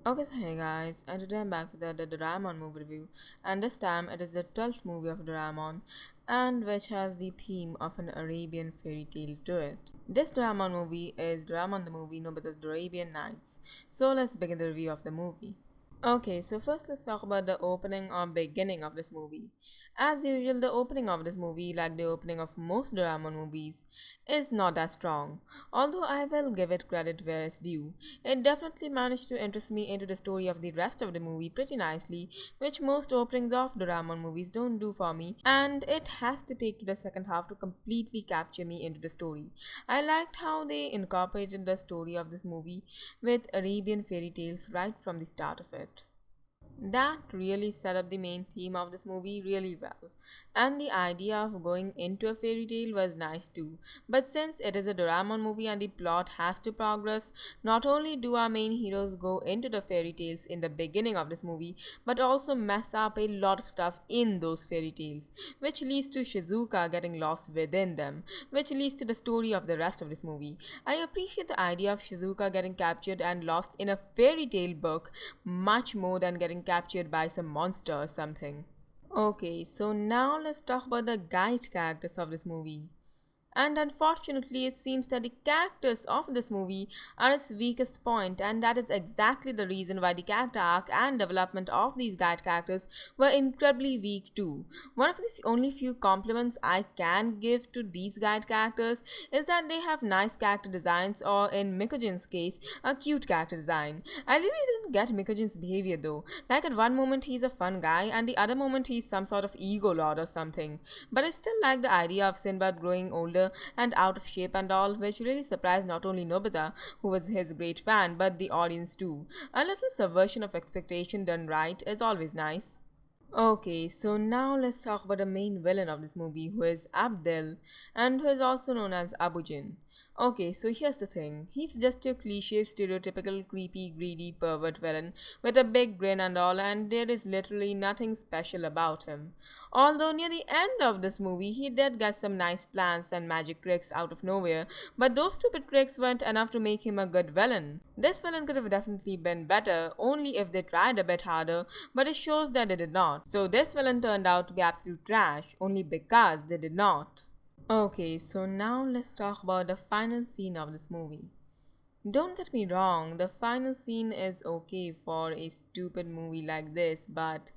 Okay, so hey guys, and today I'm back with the Doraemon movie review, and this time it is the 12th movie of Doraemon, and which has the theme of an Arabian fairy tale to it. This Doraemon movie is Doraemon the movie Nobita's Arabian Nights, so let's begin the review of the movie. Okay, so first let's talk about the opening or beginning of this movie. As usual, the opening of this movie, like the opening of most Doraemon movies, is not as strong. Although I will give it credit where it's due, it definitely managed to interest me into the story of the rest of the movie pretty nicely, which most openings of Doraemon movies don't do for me, and it has to take to the second half to completely capture me into the story. I liked how they incorporated the story of this movie with Arabian fairy tales right from the start of it. That really set up the main theme of this movie really well. And the idea of going into a fairy tale was nice too. But since it is a Doraemon movie and the plot has to progress, not only do our main heroes go into the fairy tales in the beginning of this movie, but also mess up a lot of stuff in those fairy tales, which leads to Shizuka getting lost within them, which leads to the story of the rest of this movie. I appreciate the idea of Shizuka getting captured and lost in a fairy tale book much more than getting captured by some monster or something. Okay, so now let's talk about the guide characters of this movie. And unfortunately, it seems that the characters of this movie are its weakest point, and that is exactly the reason why the character arc and development of these guide characters were incredibly weak too. One of the only few compliments I can give to these guide characters is that they have nice character designs, or in Mikojin's case, a cute character design. I really didn't get Mikojin's behavior though. Like at one moment he's a fun guy, and the other moment he's some sort of ego lord or something. But I still like the idea of Sinbad growing older and out of shape and all, which really surprised not only Nobita, who was his great fan, but the audience too. A little subversion of expectation done right is always nice. Okay, so now let's talk about the main villain of this movie, who is Abdel, and who is also known as Abujin. Okay, so here's the thing. He's just your cliche, stereotypical, creepy, greedy, pervert villain with a big grin and all, and there is literally nothing special about him. Although near the end of this movie, he did get some nice plans and magic tricks out of nowhere, but those stupid tricks weren't enough to make him a good villain. This villain could have definitely been better, only if they tried a bit harder, but it shows that they did not. So this villain turned out to be absolute trash, only because they did not. Okay, so now let's talk about the final scene of this movie. Don't get me wrong, the final scene is okay for a stupid movie like this, but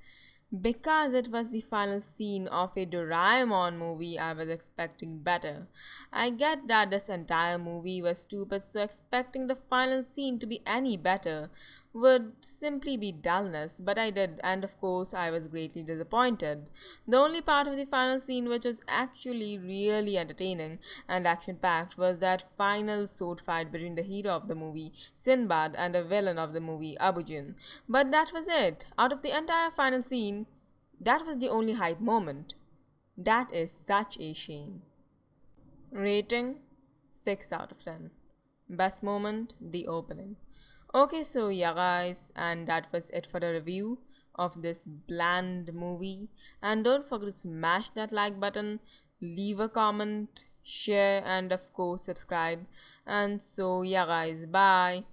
because it was the final scene of a Doraemon movie, I was expecting better. I get that this entire movie was stupid, so expecting the final scene to be any better would simply be dullness, but I did, and of course, I was greatly disappointed. The only part of the final scene which was actually really entertaining and action packed was that final sword fight between the hero of the movie, Sinbad, and the villain of the movie, Abujin. But that was it. Out of the entire final scene, that was the only hype moment. That is such a shame. Rating 6 out of 10. Best moment, the opening. Okay, so yeah, guys, and that was it for the review of this bland movie. And don't forget to smash that like button, leave a comment, share, and of course, subscribe. And so, yeah, guys, bye.